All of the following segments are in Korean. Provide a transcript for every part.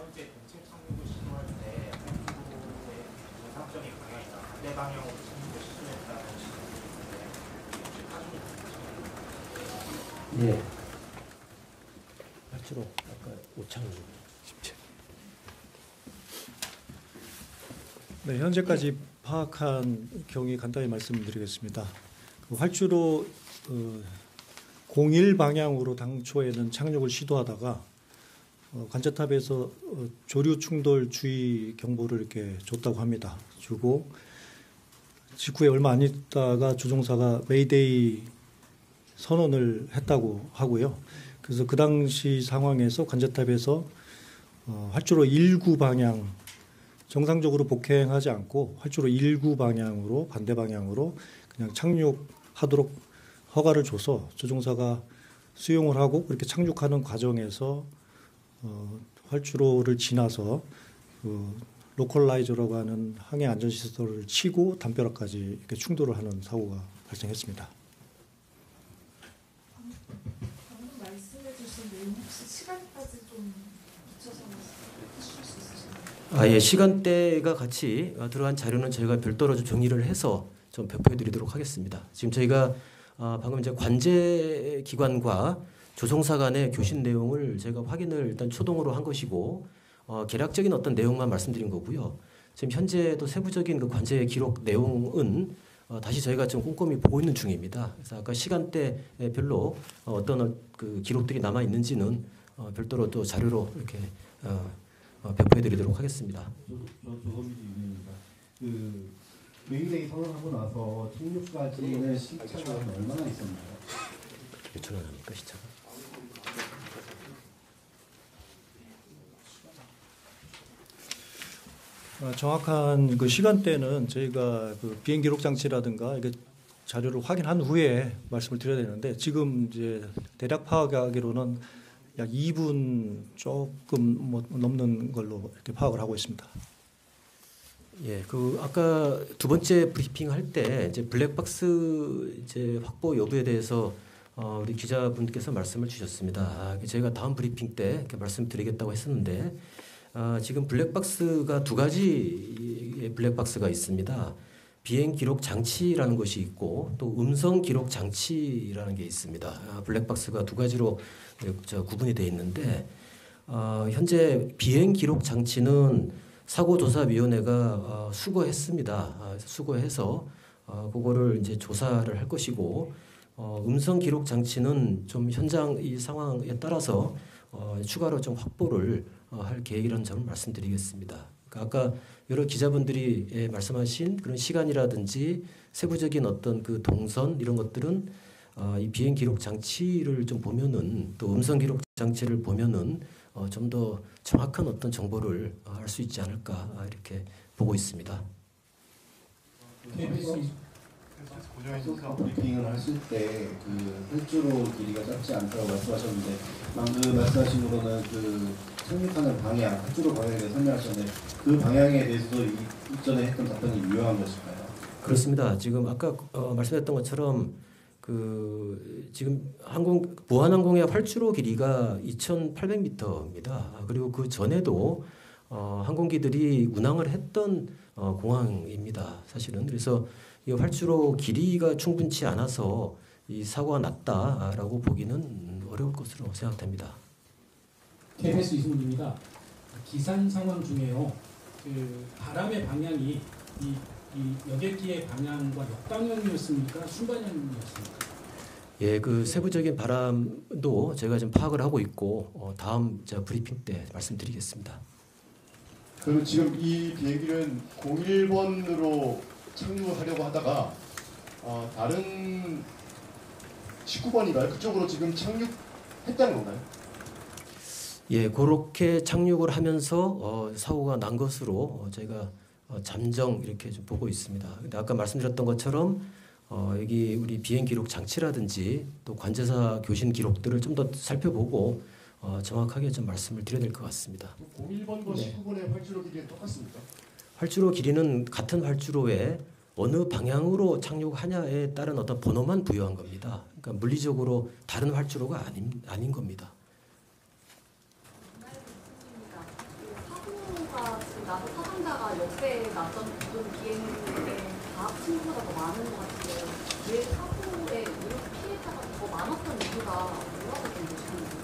번째 동체 착륙을 시도할 때 활주로의 정상적인 방향이나 반대 방향으로 착륙을 시도했다는 식인데 예. 활주로 아까 오창주. 네, 현재까지 파악한 경위 간단히 말씀드리겠습니다. 그 활주로 01 방향으로 당초에는 착륙을 시도하다가 관제탑에서 조류 충돌 주의 경보를 이렇게 줬다고 합니다. 주고 직후에 얼마 안 있다가 조종사가 메이데이 선언을 했다고 하고요. 그래서 그 당시 상황에서 관제탑에서 활주로 19 방향 정상적으로 복행하지 않고 활주로 19 방향으로 반대 방향으로 그냥 착륙하도록 허가를 줘서 조종사가 수용을 하고 그렇게 착륙하는 과정에서 활주로를 지나서 로컬라이저라고 하는 항해 안전시설을 치고 담벼락까지 이렇게 충돌을 하는 사고가 발생했습니다. 방금 말씀해 주신 내용 혹시 시간까지 좀 붙여서 해주실 수 있으신가요? 예, 시간대가 같이 들어간 자료는 저희가 별도로 좀 정리를 해서 좀 배포해드리도록 하겠습니다. 지금 저희가 방금 이제 관제 기관과 조종사 간의 교신 내용을 제가 확인을 일단 초동으로 한 것이고 개략적인 어떤 내용만 말씀드린 거고요. 지금 현재도 세부적인 그 관제 기록 내용은 다시 저희가 좀 꼼꼼히 보고 있는 중입니다. 그래서 아까 시간대별로 어떤 그 기록들이 남아 있는지는 별도로 또 자료로 이렇게 배포해드리도록 하겠습니다. 그 메이데이 선언하고 나서 착륙까지는 시차가 얼마나 있었나요? 몇천 원 합니까 시차가? 정확한 그 시간대는 저희가 그 비행 기록 장치라든가 이게 자료를 확인한 후에 말씀을 드려야 되는데 지금 이제 대략 파악하기로는 약 2분 조금 넘는 걸로 이렇게 파악을 하고 있습니다. 예, 그 아까 두 번째 브리핑 할 때 이제 블랙박스 이제 확보 여부에 대해서 우리 기자분께서 말씀을 주셨습니다. 저희가 다음 브리핑 때 이렇게 말씀드리겠다고 했었는데 지금 블랙박스가 두 가지의 블랙박스가 있습니다. 비행 기록 장치라는 것이 있고 또 음성 기록 장치라는 게 있습니다. 블랙박스가 두 가지로 구분이 되어 있는데 현재 비행 기록 장치는 사고조사위원회가 수거했습니다. 수거해서 그거를 이제 조사를 할 것이고 음성 기록 장치는 좀 현장 이 상황에 따라서 추가로 좀 확보를 할 계획이라는 점을 말씀드리겠습니다. 그러니까 아까 여러 기자분들이 말씀하신 그런 시간이라든지 세부적인 어떤 그 동선 이런 것들은 이 비행 기록 장치를 좀 보면은 또 음성 기록 장치를 보면은 좀 더 정확한 어떤 정보를 알 수 있지 않을까 이렇게 보고 있습니다. 브리핑을 하실 때 그 활주로 길이가 짧지 않다고 말씀하셨는데 방금 말씀하신 거는 그 착륙하는 방향, 활주로 방향에 대해서 설명하셨는데 그 방향에 대해서도 이전에 했던 답변이 유효한 것일까요? 그렇습니다. 지금 아까 말씀드렸던 것처럼 그 지금 무한항공의 활주로 길이가 2,800m입니다. 그리고 그 전에도 항공기들이 운항을 했던 공항입니다. 사실은 그래서 이 활주로 길이가 충분치 않아서 이 사고가 났다라고 보기는 어려울 것으로 생각됩니다. KBS 이승훈입니다. 기상 상황 중에요. 그 바람의 방향이 이 여객기의 방향과 역방향이었습니까? 순방향이었습니까? 예, 그 세부적인 바람도 제가 지금 파악을 하고 있고 다음 브리핑 때 말씀드리겠습니다. 그럼 지금 이 비행기는 01번으로 착륙하려고 하다가 다른 19번인가요? 그쪽으로 지금 착륙했다는 건가요? 예, 그렇게 착륙을 하면서 사고가 난 것으로 저희가 잠정 이렇게 좀 보고 있습니다. 근데 아까 말씀드렸던 것처럼 여기 우리 비행 기록 장치라든지 또 관제사 교신 기록들을 좀 더 살펴보고 정확하게 좀 말씀을 드려야 될 것 같습니다. 01번과 19번의 활주로 길이는 똑같습니까? 활주로 길이는 같은 활주로에 어느 방향으로 착륙하냐에 따른 어떤 번호만 부여한 겁니다. 그러니까 물리적으로 다른 활주로가 아닌 겁니다. 나서 사상자가 옆에 났던 모든 비행의 과학 친구보다 더 많은 것 같은데 왜 사고에 이렇게 피해자가 더 많았던 이유가 뭐라고 좀 보시는지.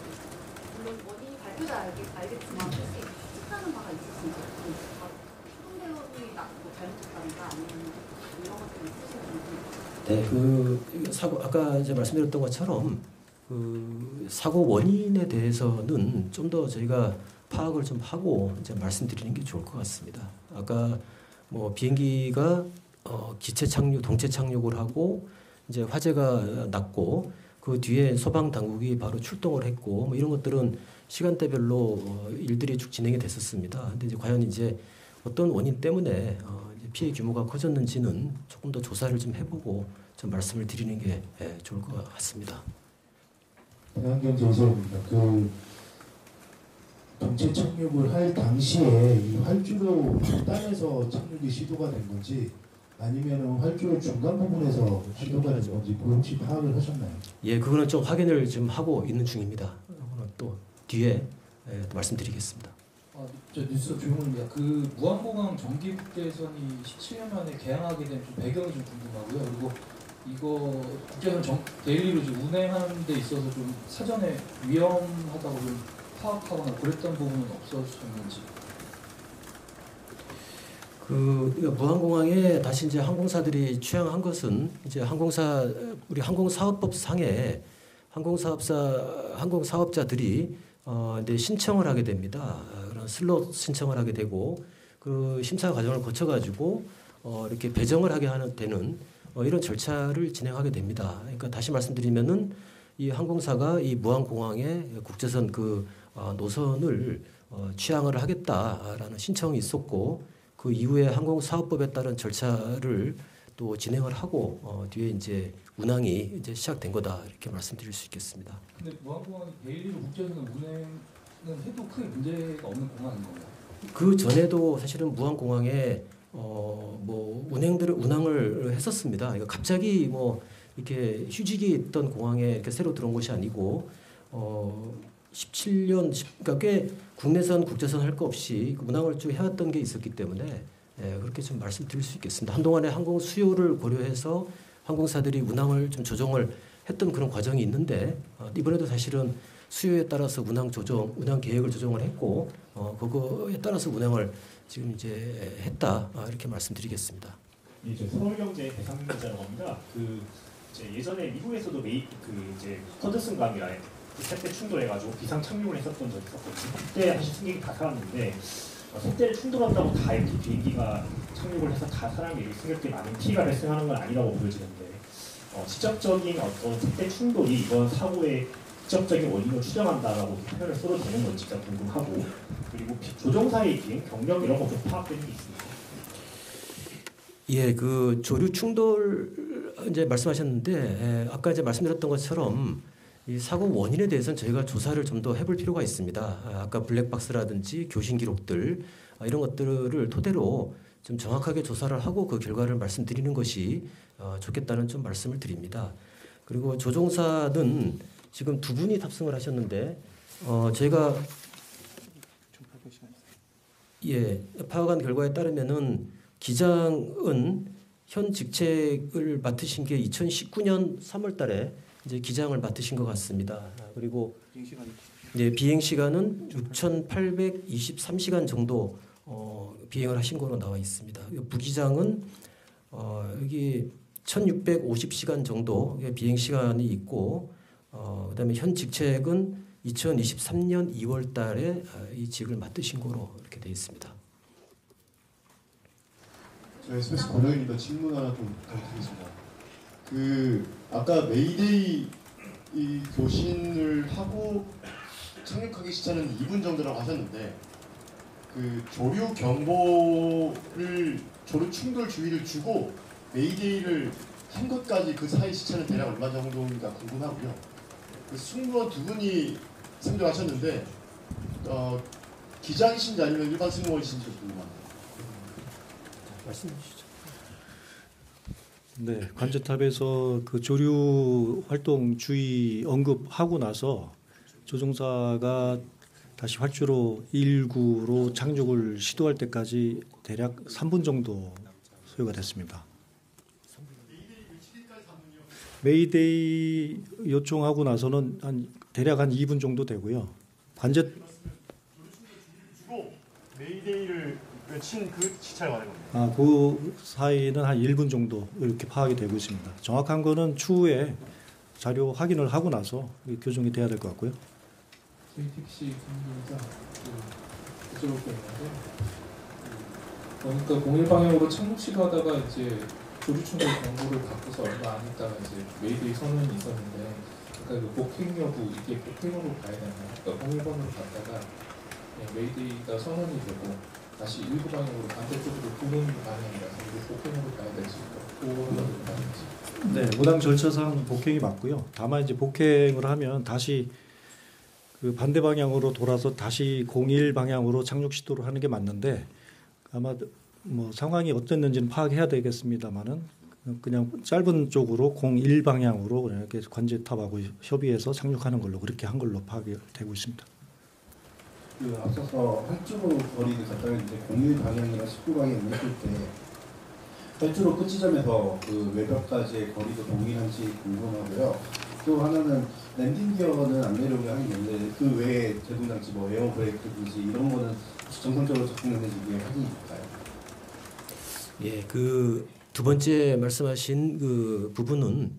물론 원인이 밝혀져 알겠지만 혹시 추측하는 바가 있으신지 초동대원이 잘못했다든가 아니면 이런 것들이 있으신지. 네, 그 사고 아까 이제 말씀드렸던 것처럼 그 사고 원인에 대해서는 좀 더 저희가 파악을 좀 하고 이제 말씀드리는 게 좋을 것 같습니다. 아까 뭐 비행기가 기체 착륙, 동체 착륙을 하고 이제 화재가 났고 그 뒤에 소방 당국이 바로 출동을 했고 뭐 이런 것들은 시간대별로 일들이 쭉 진행이 됐었습니다. 근데 이제 과연 이제 어떤 원인 때문에 이제 피해 규모가 커졌는지는 조금 더 조사를 좀 해보고 좀 말씀을 드리는 게 좋을 것 같습니다. 배한경 전설입니다. 그 동체 착륙을 할 당시에 이 활주로 중단에서 착륙이 시도가 된 건지 아니면 활주로 중간 부분에서 시도가 된 건지 그 혹시 파악을 하셨나요? 예, 그거는 좀 확인을 좀 하고 있는 중입니다. 또 뒤에 또 말씀드리겠습니다. 저 뉴스 조용입니다. 그 무한공항 정기 국제선이 17년 만에 개항하게 된 좀 배경이 좀 궁금하고요. 그리고 이거 국제선 데일리로 좀 운행하는 데 있어서 좀 사전에 위험하다고 좀 파악하거나 그랬던 부분은 없었는지. 그 무한공항에 다시 이제 항공사들이 취항한 것은 이제 우리 항공사업법 상에 항공사업자들이 이제 신청을 하게 됩니다. 그런 슬롯 신청을 하게 되고 그 심사 과정을 거쳐가지고 이렇게 배정을 하게 되는 이런 절차를 진행하게 됩니다. 그러니까 다시 말씀드리면은 이 항공사가 이 무한공항에 국제선 그 노선을 취항을 하겠다라는 신청이 있었고 그 이후에 항공사업법에 따른 절차를 또 진행을 하고 뒤에 이제 운항이 이제 시작된 거다 이렇게 말씀드릴 수 있겠습니다. 근데 무한공항이 데일리로 국제선 운행은 해도 크게 문제가 없는 공항인 건가요? 그 전에도 사실은 무한공항에 뭐 운항을 했었습니다. 그러니까 갑자기 뭐 이렇게 휴직이 있던 공항에 이렇게 새로 들어온 것이 아니고 17년 그러니까 꽤 국내선 국제선 할 거 없이 운항을 쭉 해왔던 게 있었기 때문에 그렇게 좀 말씀드릴 수 있겠습니다. 한동안에 항공 수요를 고려해서 항공사들이 운항을 좀 조정을 했던 그런 과정이 있는데 이번에도 사실은 수요에 따라서 운항 계획을 조정을 했고 그거에 따라서 운항을 지금 이제 했다 이렇게 말씀드리겠습니다. 이제 서울경제 배상민 기자라고 합니다. 이제 예전에 미국에서도 이제 허드슨 강이랑 셋대 충돌해가지고 비상 착륙을 했었던 적이 있었거든요. 그때 사실 승객이 다 살았는데 셋대를 충돌한다고 다 이렇게 비행기가 착륙을 해서 다 사람이 승객들이 많은 피해가 발생하는 건 아니라고 보여지는데 직접적인 어떤 셋대 충돌이 이번 사고의 직접적인 원인을 추정한다라고 표현을 써도 되는 건지가 궁금하고 그리고 조종사의 비행 경력 이런 것도 파악되는 게 있습니다. 예, 그 조류 충돌 이제 말씀하셨는데 아까 이제 말씀드렸던 것처럼 이 사고 원인에 대해서는 저희가 조사를 좀 더 해볼 필요가 있습니다. 아까 블랙박스라든지 교신 기록들 이런 것들을 토대로 좀 정확하게 조사를 하고 그 결과를 말씀드리는 것이 좋겠다는 좀 말씀을 드립니다. 그리고 조종사는 지금 두 분이 탑승을 하셨는데 저희가 파악한 결과에 따르면은 기장은 현 직책을 맡으신 게 2019년 3월달에 이제 기장을 맡으신 것 같습니다. 그리고 비행 시간은 6,823시간 정도 비행을 하신 거로 나와 있습니다. 부기장은 여기 1,650시간 정도 비행 시간이 있고 그다음에 현 직책은 2023년 2월달에 이 직을 맡으신 거로 이렇게 되어 있습니다. 저 SBS 권영입니다. 질문 하나 좀 드리겠습니다. 아까 메이데이 이 교신을 하고 착륙하기 시차는 2분 정도라고 하셨는데 조류 경보를 조류 충돌 주의를 주고 메이데이를 한 것까지 그 사이 시차는 대략 얼마 정도인가 궁금하고요. 승무원 두 분이 승조하셨는데 기장이신지 아니면 일반 승무원이신지 궁금합니다. 말씀해 주시죠. 네, 관제탑에서 그 조류 활동 주의 언급하고 나서 조종사가 다시 활주로 1구로 착륙을 시도할 때까지 대략 3분 정도 소요가 됐습니다. 메이데이 요청하고 나서는 대략 한 2분 정도 되고요. 관제 주고 메이데이를 외친 그 시차를 말하는 겁니다. 그 사이는 한 1분 정도 이렇게 파악이 되고 있습니다. 정확한 거는 추후에 자료 확인을 하고 나서 교정이 돼야 될 것 같고요. KTX 관계자 여쭤볼 게 있는데, 그러니까 01 방향으로 착륙 시도하다가 이제 조류 충돌 경보를 받고서 얼마 안 있다가 이제 메이데이 선언이 있었는데, 그러니까 그 복행 여부 이게 복행으로 가야 되나요? 그러니까 01번으로 갔다가 메이데이가 선언이 되고 다시 19 방향으로 반대쪽으로 도는 방향이라서 이게 복행으로 가야 될지 그거는 맞는지. 네, 무당 절차상 복행이 맞고요. 다만 이제 복행을 하면 다시 그 반대 방향으로 돌아서 다시 01 방향으로 착륙 시도를 하는 게 맞는데, 아마 뭐 상황이 어땠는지는 파악해야 되겠습니다만은 그냥 짧은 쪽으로 01 방향으로 이렇게 관제탑하고 협의해서 착륙하는 걸로 그렇게 한 걸로 파악이 되고 있습니다. 그 앞서서 활주로 거리를 갖다가 이제 01 방향이나 19 방향을 했을 때 활주로 끝 지점에서 그 외벽까지의 거리도 동일한지 궁금하고요. 또 하나는 랜딩 기어는 안 내려오게 하는 건데 그 외에 제동 장치 뭐 에어 브레이크든지 이런 거는 정상적으로 작동했는지 이게 확인이 될까요? 예, 그 두 번째 말씀하신 그 부분은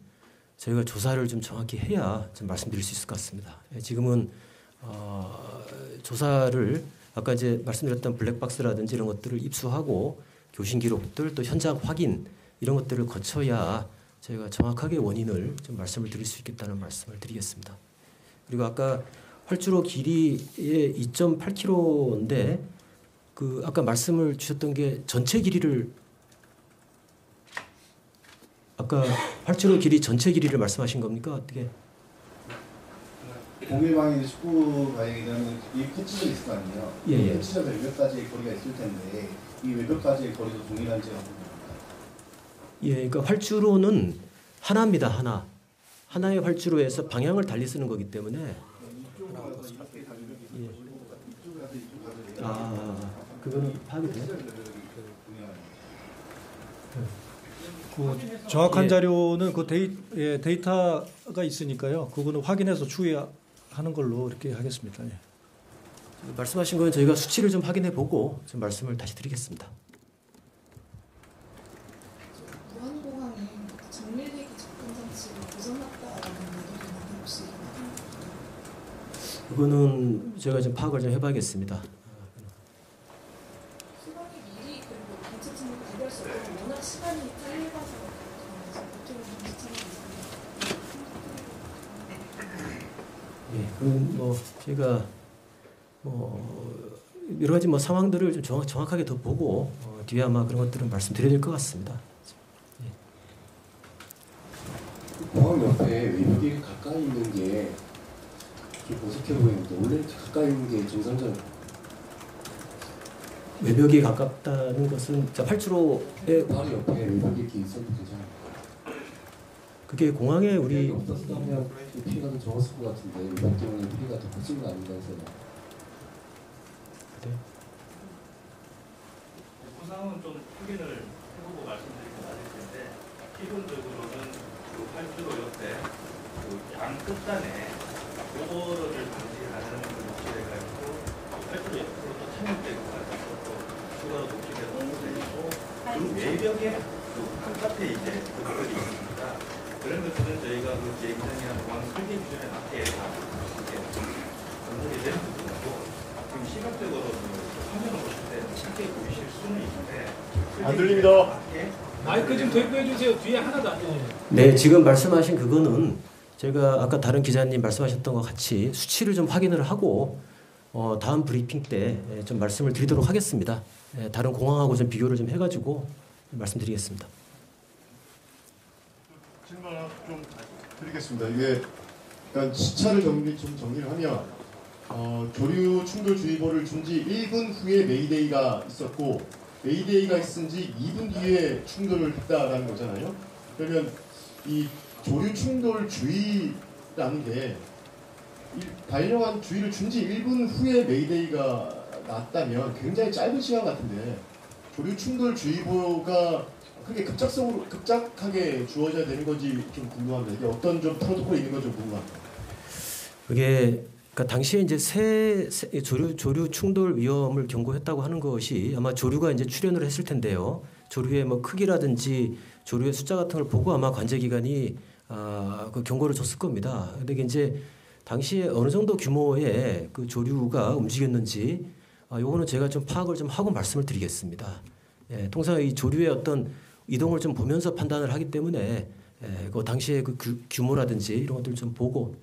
저희가 조사를 좀 정확히 해야 좀 말씀드릴 수 있을 것 같습니다. 예, 지금은 조사를 아까 이제 말씀드렸던 블랙박스라든지 이런 것들을 입수하고 교신 기록들 또 현장 확인 이런 것들을 거쳐야 저희가 정확하게 원인을 좀 말씀을 드릴 수 있겠다는 말씀을 드리겠습니다. 그리고 아까 활주로 길이의 2.8km인데 그 아까 말씀을 주셨던 게 전체 길이를 아까 활주로 길이 전체 길이를 말씀하신 겁니까? 어떻게? 01 방향에서 19 방향에 대한 이 끝지점이 있을 거 아니에요? 예. 끝지점에서 외벽까지의 거리가 있을 텐데 이 외벽까지의 거리도 동일한지가 궁금합니다. 예, 그러니까 활주로는 하나입니다. 하나의 활주로에서 방향을 달리 쓰는 거기 때문에. 예. 그거는 파악이 돼요? 그 정확한 예. 자료는 그 데이터가 있으니까요. 그거는 확인해서 추후에 하는 걸로 이렇게 하겠습니다. 예. 말씀하신 건 저희가 수치를 좀 확인해 보고 좀 말씀을 다시 드리겠습니다. 무한공항에 정밀대기 접근 장치가 고장났다라는 얘기를 있는데 혹시 그거는 제가 좀 파악을 좀 해봐야겠습니다. 수방이 미리 그리고 경찰 측면 대비할 수 없고 워낙 시간이 짧아서 보통은 예, 그럼 뭐 제가 뭐 여러 가지 뭐 상황들을 좀 정확하게 더 보고 뒤에 아마 그런 것들은 말씀드려야 될 것 같습니다. 공항 옆에 외벽이 가까이 있는 게 좀 어색해 보이는데 원래 가까이 있는 게 정상적이에요. 외벽이 가깝다는 것은 활주로의 바로 옆에 외벽이 이렇게 있어도 괜찮아요. 그게 공항에 우리 없었다면 피해가 더 적었을 것 같은데 외벽 때문에 피해가 더 커진 거 아닌가 해서. 구상은 좀 확인을 해보고 말씀드리고 나을 텐데 기본적으로는 그 활주로 옆에 그 양 끝단에 오버로드를 방지하는 그 목재가 있고 활주로 옆으로 또 착륙되고 가서 또 추가로 목재가 놓여있고 그 외벽에 그 한카페 이제 그것들이 있습니다. 그런 것들은 저희가 그 제2단이나 공항 설계 기준에 맞게 다 이렇게 건설이 되는 부분이고 지금 시각적으로 화면을 보실 때 쉽게 보이실 수는 있는데 안 들립니다. 마이크 좀 대고 해주세요. 뒤에 하나도 안 들려요. 네, 지금 말씀하신 그거는 제가 아까 다른 기자님 말씀하셨던 것 같이 수치를 좀 확인을 하고 다음 브리핑 때 좀 말씀을 드리도록 하겠습니다. 다른 공항하고 좀 비교를 좀 해가지고 말씀드리겠습니다. 질문 하나 좀 드리겠습니다. 이게 그러니까 시차를 정리를 하면 조류 충돌 주의보를 준 지 1분 후에 메이데이가 있었고 메이데이가 있은 지 2분 뒤에 충돌을 했다라는 거잖아요. 그러면 이 조류 충돌 주의라는 게 발령한 주의를 준 지 1분 후에 메이데이가 났다면 굉장히 짧은 시간 같은데 조류 충돌 주의보가 그렇게 급작하게 주어져야 되는 건지 좀 궁금합니다. 이게 어떤 좀 프로토콜이 있는 건지 좀 궁금합니다. 그게 그러니까 당시에 이제 조류 충돌 위험을 경고했다고 하는 것이 아마 조류가 이제 출현을 했을 텐데요. 조류의 뭐 크기라든지 조류의 숫자 같은 걸 보고 아마 관제기관이 그 경고를 줬을 겁니다. 근데 이게 이제 당시에 어느 정도 규모의 그 조류가 움직였는지 요거는 제가 좀 파악을 좀 하고 말씀을 드리겠습니다. 예, 통상 이 조류의 어떤 이동을 좀 보면서 판단을 하기 때문에 그 당시에 그 규모라든지 이런 것들 좀 보고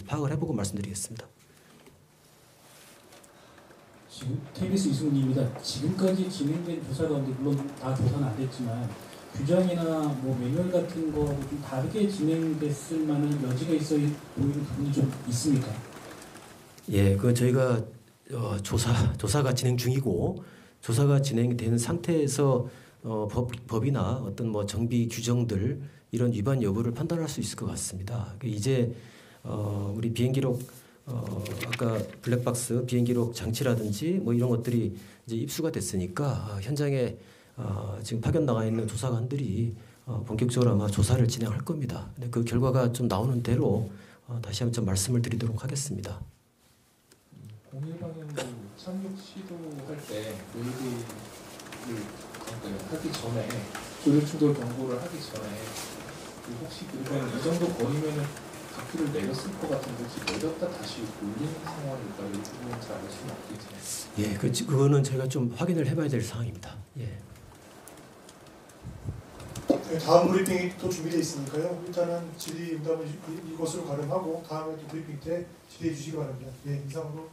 파악을 해보고 말씀드리겠습니다. 지금 KBS 이승훈입니다. 지금까지 진행된 조사 가운데 물론 다 조사는 안 됐지만 규정이나 뭐 매뉴얼 같은 거하고 좀 다르게 진행됐을 만한 여지가 있어 보이는 부분이 좀 있습니까? 예, 그 저희가 조사가 진행 중이고 조사가 진행되는 상태에서 법이나 어떤 뭐 정비 규정들 이런 위반 여부를 판단할 수 있을 것 같습니다. 이제 우리 비행기록 아까 블랙박스 비행기록 장치라든지 뭐 이런 것들이 이제 입수가 됐으니까 현장에 지금 파견 나가 있는 조사관들이 본격적으로 아마 조사를 진행할 겁니다. 근데 그 결과가 좀 나오는 대로 다시 한번 좀 말씀을 드리도록 하겠습니다. 공일 방향으로 착륙 시도할 때 메이데이를 하기 전에 조류 충돌 경보를 하기 전에 혹시 그러면 이 정도 거리면은 바퀴를 내렸을 것 같은데 혹시 내렸다 다시 올리는 상황일까? 이 부분은 잘 알 수는 없겠지만. 예, 그거는 제가 좀 확인을 해봐야 될 상황입니다. 예. 다음 브리핑이 또 준비되어 있으니까요. 일단은 질의 응답을 이것으로 가름하고 다음에 또 브리핑 때 질의해 주시기 바랍니다. 예, 이상으로